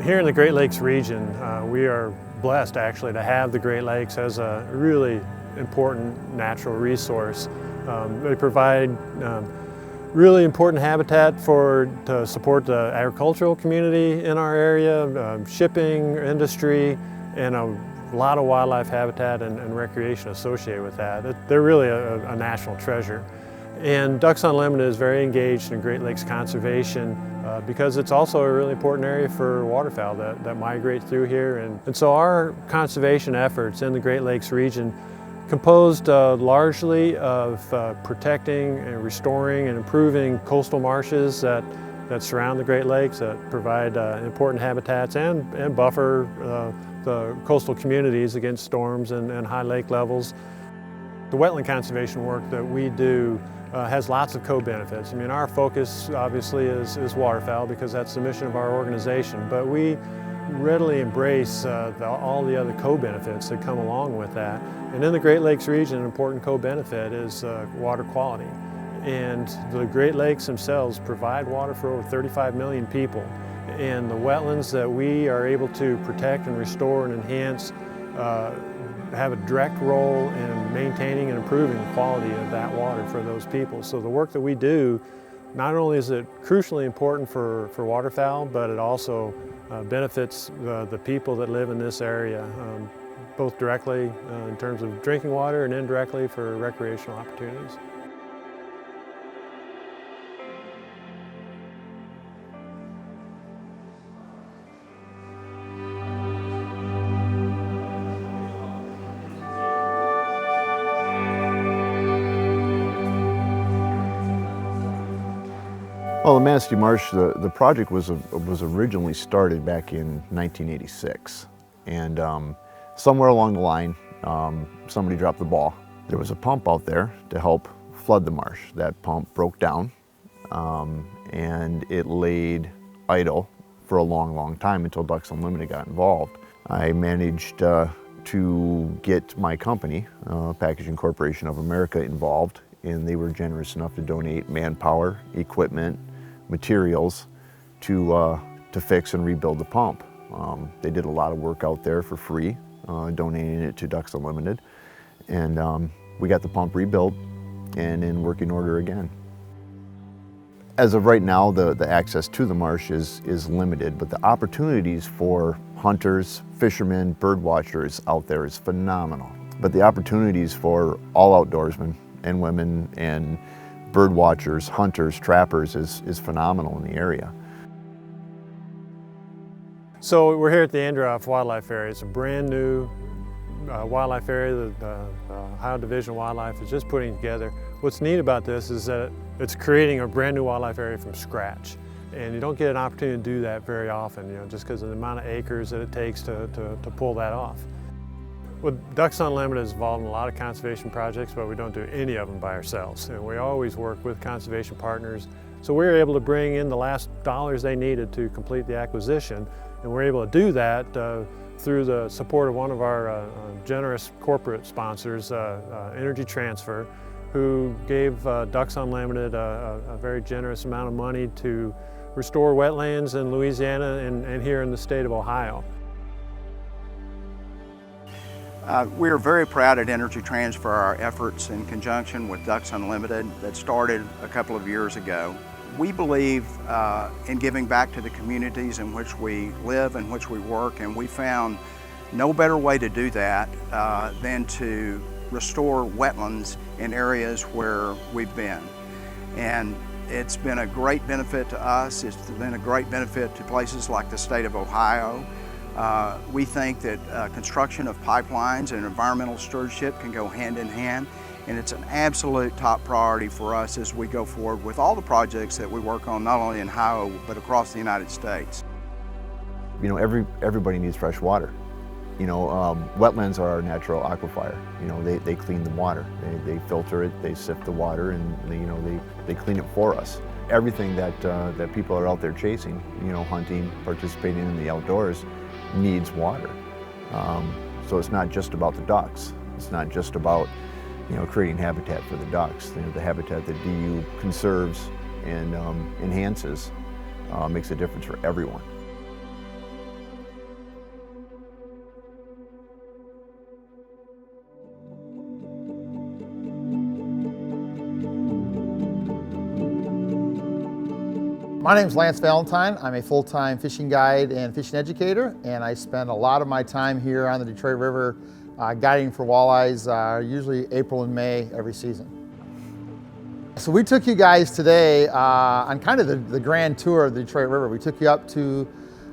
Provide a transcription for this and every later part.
Here in the Great Lakes region, we are blessed actually to have the Great Lakes as a really important natural resource. They provide really important habitat to support the agricultural community in our area, shipping industry, and a lot of wildlife habitat and recreation associated with that. They're really a national treasure. And Ducks Unlimited is very engaged in Great Lakes conservation because it's also a really important area for waterfowl that migrate through here. And so our conservation efforts in the Great Lakes region composed largely of protecting and restoring and improving coastal marshes that surround the Great Lakes, that provide important habitats and buffer the coastal communities against storms and high lake levels. The wetland conservation work that we do has lots of co-benefits. I mean, our focus obviously is waterfowl because that's the mission of our organization, but we readily embrace all the other co-benefits that come along with that. And in the Great Lakes region, an important co-benefit is water quality. And the Great Lakes themselves provide water for over 35 million people. And the wetlands that we are able to protect and restore and enhance have a direct role in maintaining and improving the quality of that water for those people. So the work that we do, not only is it crucially important for waterfowl, but it also benefits the people that live in this area, both directly in terms of drinking water and indirectly for recreational opportunities. Well, the Emancie Marsh, the project was originally started back in 1986, and somewhere along the line, somebody dropped the ball. There was a pump out there to help flood the marsh. That pump broke down, and it laid idle for a long time until Ducks Unlimited got involved. I managed to get my company, Packaging Corporation of America, involved, and they were generous enough to donate manpower, equipment, materials to fix and rebuild the pump. They did a lot of work out there for free, donating it to Ducks Unlimited, and we got the pump rebuilt and in working order again. As of right now, the access to the marsh is limited, but the opportunities for hunters, fishermen, bird watchers out there is phenomenal. But the opportunities for all outdoorsmen and women and bird watchers, hunters, trappers is phenomenal in the area. So we're here at the Androff Wildlife Area. It's a brand new wildlife area that the Ohio Division of Wildlife is just putting together. What's neat about this is that it's creating a brand new wildlife area from scratch. And you don't get an opportunity to do that very often, just because of the amount of acres that it takes to pull that off. Well, Ducks Unlimited is involved in a lot of conservation projects, but we don't do any of them by ourselves. And we always work with conservation partners. So we were able to bring in the last dollars they needed to complete the acquisition. And we're able to do that through the support of one of our generous corporate sponsors, Energy Transfer, who gave Ducks Unlimited a very generous amount of money to restore wetlands in Louisiana and here in the state of Ohio. We are very proud at Energy Transfer for our efforts in conjunction with Ducks Unlimited that started a couple of years ago. We believe in giving back to the communities in which we live and which we work, and we found no better way to do that than to restore wetlands in areas where we've been. And it's been a great benefit to us. It's been a great benefit to places like the state of Ohio. We think that construction of pipelines and environmental stewardship can go hand in hand, and it's an absolute top priority for us as we go forward with all the projects that we work on, not only in Ohio, but across the United States. You know, everybody needs fresh water. Wetlands are our natural aquifer. They clean the water. They filter it, they sift the water, and they clean it for us. Everything that people are out there chasing, hunting, participating in the outdoors, needs water. So it's not just about the ducks. It's not just about creating habitat for the ducks. The habitat that DU conserves and enhances makes a difference for everyone. My name is Lance Valentine. I'm a full-time fishing guide and fishing educator, and I spend a lot of my time here on the Detroit River guiding for walleyes, usually April and May every season. So we took you guys today on kind of the grand tour of the Detroit River. We took you up to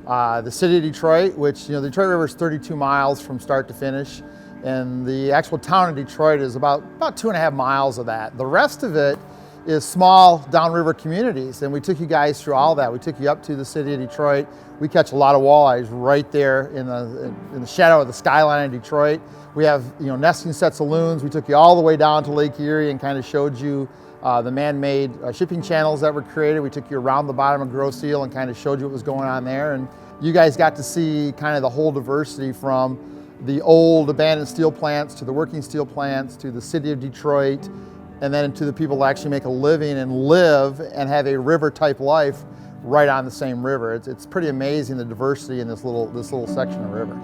the city of Detroit, which, the Detroit River is 32 miles from start to finish, and the actual town of Detroit is about 2.5 miles of that. The rest of it is small downriver communities, and we took you guys through all that. We took you up to the city of Detroit. We catch a lot of walleyes right there in the shadow of the skyline of Detroit. We have nesting sets of loons. We took you all the way down to Lake Erie and kind of showed you the man-made shipping channels that were created. We took you around the bottom of Grosse Ile and kind of showed you what was going on there. And you guys got to see kind of the whole diversity from the old abandoned steel plants to the working steel plants to the city of Detroit, and then to the people that actually make a living and live and have a river-type life right on the same river. It's pretty amazing the diversity in this little section of river.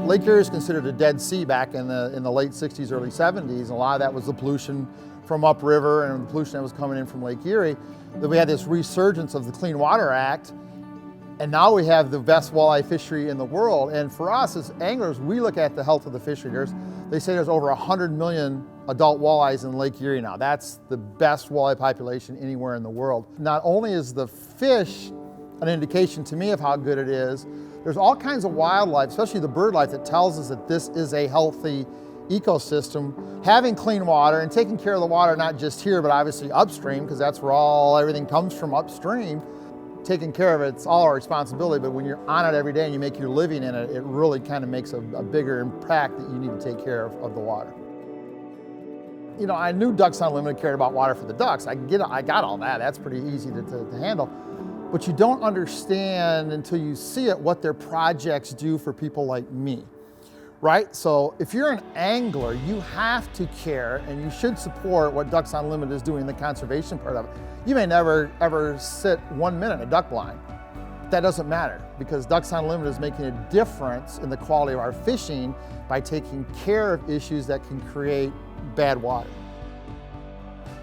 Lake Erie is considered a dead sea back in the late 60s, early 70s, and a lot of that was the pollution from upriver and the pollution that was coming in from Lake Erie. Then we had this resurgence of the Clean Water Act, and now we have the best walleye fishery in the world. And for us as anglers, we look at the health of the fishery. They say there's over 100 million adult walleyes in Lake Erie now. That's the best walleye population anywhere in the world. Not only is the fish an indication to me of how good it is, there's all kinds of wildlife, especially the bird life, that tells us that this is a healthy ecosystem. Having clean water and taking care of the water, not just here, but obviously upstream, because that's where everything comes from upstream. Taking care of it's all our responsibility, but when you're on it every day and you make your living in it, it really kind of makes a bigger impact that you need to take care of the water. I knew Ducks Unlimited cared about water for the ducks. I got all that. That's pretty easy to handle. But you don't understand until you see it what their projects do for people like me, right? So if you're an angler, you have to care and you should support what Ducks Unlimited is doing, the conservation part of it. You may never ever sit 1 minute in a duck blind. That doesn't matter, because Ducks Unlimited is making a difference in the quality of our fishing by taking care of issues that can create bad water.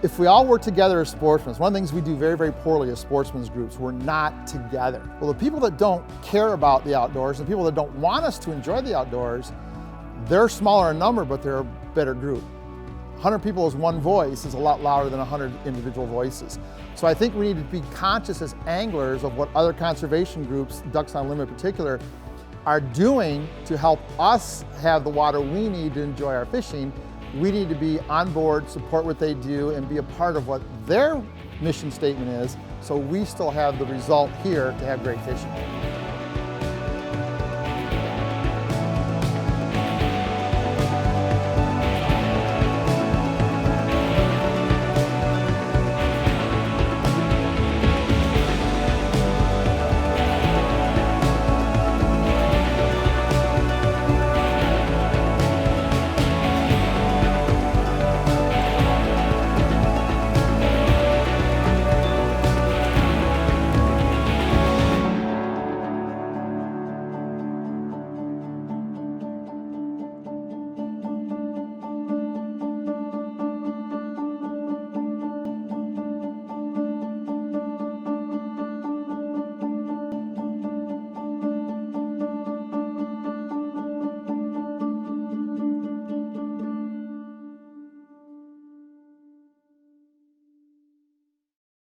If we all work together as sportsmen, one of the things we do very, very poorly as sportsmen's groups, we're not together. Well, the people that don't care about the outdoors, and the people that don't want us to enjoy the outdoors, they're smaller in number, but they're a better group. 100 people as one voice is a lot louder than 100 individual voices. So I think we need to be conscious as anglers of what other conservation groups, Ducks Unlimited in particular, are doing to help us have the water we need to enjoy our fishing. We need to be on board, support what they do, and be a part of what their mission statement is, so we still have the result here to have great fishing.